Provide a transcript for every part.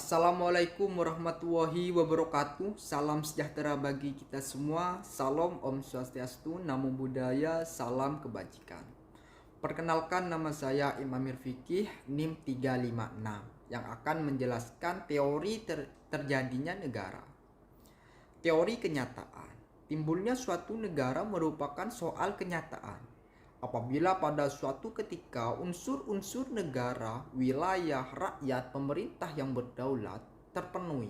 Assalamualaikum warahmatullahi wabarakatuh. Salam sejahtera bagi kita semua. Salam Om Swastiastu, Namo Buddhaya, salam kebajikan. Perkenalkan, nama saya Imamir Fikih, NIM 356, yang akan menjelaskan teori terjadinya negara. Teori kenyataan. Timbulnya suatu negara merupakan soal kenyataan. Apabila pada suatu ketika unsur-unsur negara, wilayah, rakyat, pemerintah yang berdaulat terpenuhi,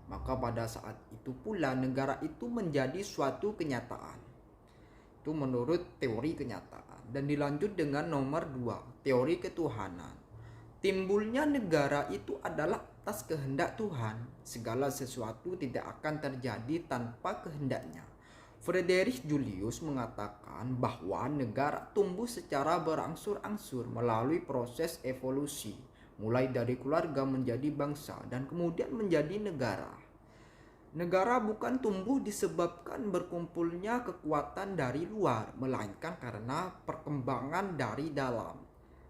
maka pada saat itu pula negara itu menjadi suatu kenyataan. Itu menurut teori kenyataan. Dan dilanjut dengan nomor 2, teori ketuhanan. Timbulnya negara itu adalah atas kehendak Tuhan. Segala sesuatu tidak akan terjadi tanpa kehendaknya. Friedrich Julius mengatakan bahwa negara tumbuh secara berangsur-angsur melalui proses evolusi, mulai dari keluarga menjadi bangsa dan kemudian menjadi negara. Negara bukan tumbuh disebabkan berkumpulnya kekuatan dari luar, melainkan karena perkembangan dari dalam.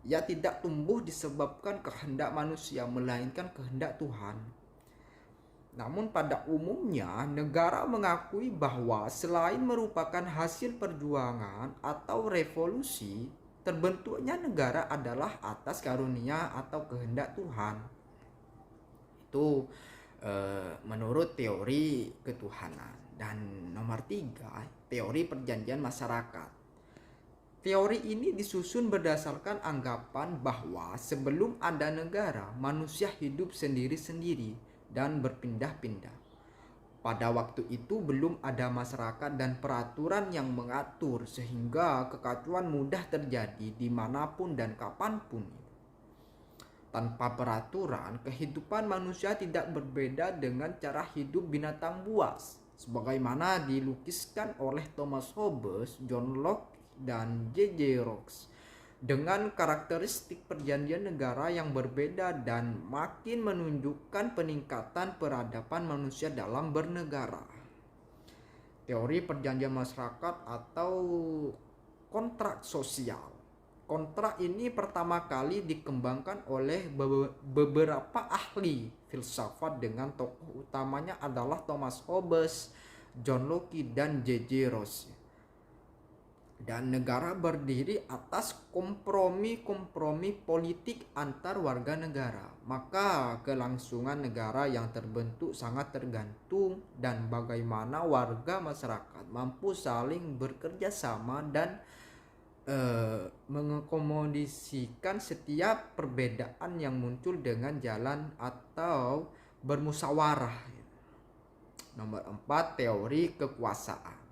Ia tidak tumbuh disebabkan kehendak manusia, melainkan kehendak Tuhan. Namun pada umumnya negara mengakui bahwa selain merupakan hasil perjuangan atau revolusi, terbentuknya negara adalah atas karunia atau kehendak Tuhan. Itu menurut teori ketuhanan. Dan nomor 3, teori perjanjian masyarakat. Teori ini disusun berdasarkan anggapan bahwa sebelum ada negara, manusia hidup sendiri-sendiri dan berpindah-pindah. Pada waktu itu belum ada masyarakat dan peraturan yang mengatur, sehingga kekacauan mudah terjadi dimanapun dan kapanpun. Tanpa peraturan, kehidupan manusia tidak berbeda dengan cara hidup binatang buas, sebagaimana dilukiskan oleh Thomas Hobbes, John Locke, dan J.J. Ross, dengan karakteristik perjanjian negara yang berbeda dan makin menunjukkan peningkatan peradaban manusia dalam bernegara. Teori perjanjian masyarakat atau kontrak sosial. Kontrak ini pertama kali dikembangkan oleh beberapa ahli filsafat dengan tokoh utamanya adalah Thomas Hobbes, John Locke, dan J.J. Ross. Dan negara berdiri atas kompromi-kompromi politik antar warga negara. Maka kelangsungan negara yang terbentuk sangat tergantung dan bagaimana warga masyarakat mampu saling bekerja sama dan mengakomodasikan setiap perbedaan yang muncul dengan jalan atau bermusyawarah. Nomor 4, teori kekuasaan.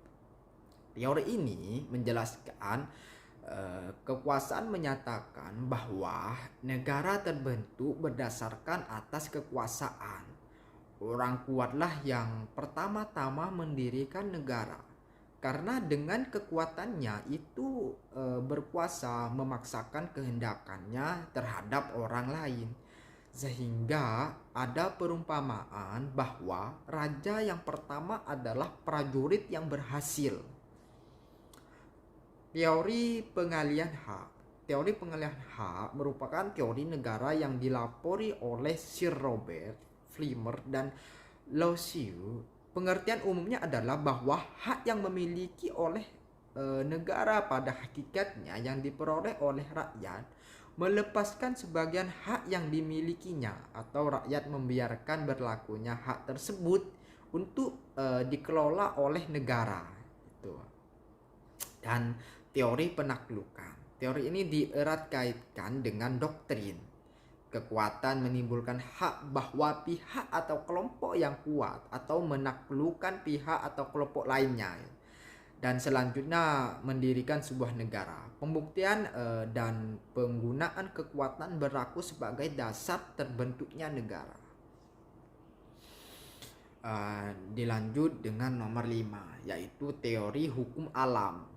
Teori ini menjelaskan kekuasaan menyatakan bahwa negara terbentuk berdasarkan atas kekuasaan. Orang kuatlah yang pertama-tama mendirikan negara, karena dengan kekuatannya itu berkuasa memaksakan kehendakannya terhadap orang lain. Sehingga ada perumpamaan bahwa raja yang pertama adalah prajurit yang berhasil. Teori pengalihan hak. Teori pengalihan hak merupakan teori negara yang dilapori oleh Sir Robert Filmer dan Louisiu. Pengertian umumnya adalah bahwa hak yang memiliki oleh negara pada hakikatnya yang diperoleh oleh rakyat, melepaskan sebagian hak yang dimilikinya, atau rakyat membiarkan berlakunya hak tersebut untuk dikelola oleh negara. Itu. Dan teori penaklukan. Teori ini dierat kaitkan dengan doktrin. Kekuatan menimbulkan hak bahwa pihak atau kelompok yang kuat atau menaklukkan pihak atau kelompok lainnya. Dan selanjutnya mendirikan sebuah negara. Pembuktian dan penggunaan kekuatan berlaku sebagai dasar terbentuknya negara. Dilanjut dengan nomor 5, yaitu teori hukum alam.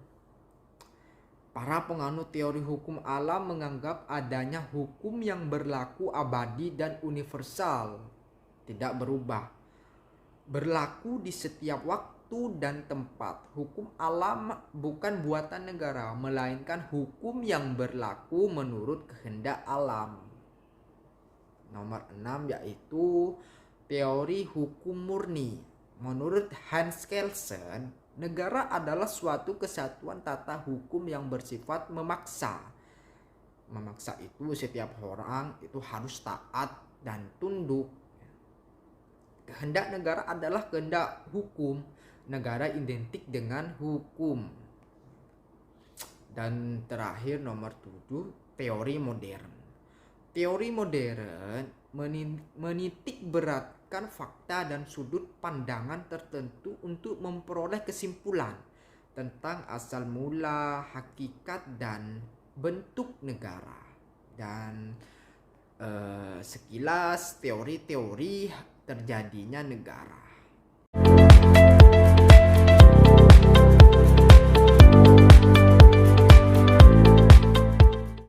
Para penganut teori hukum alam menganggap adanya hukum yang berlaku abadi dan universal, tidak berubah, berlaku di setiap waktu dan tempat. Hukum alam bukan buatan negara, melainkan hukum yang berlaku menurut kehendak alam. Nomor 6 yaitu teori hukum murni. Menurut Hans Kelsen, negara adalah suatu kesatuan tata hukum yang bersifat memaksa. Memaksa itu setiap orang itu harus taat dan tunduk. Kehendak negara adalah kehendak hukum. Negara identik dengan hukum. Dan terakhir nomor 7, teori modern. Teori modern menitik beratkan fakta dan sudut pandangan tertentu untuk memperoleh kesimpulan tentang asal mula, hakikat, dan bentuk negara. Dan sekilas teori-teori terjadinya negara.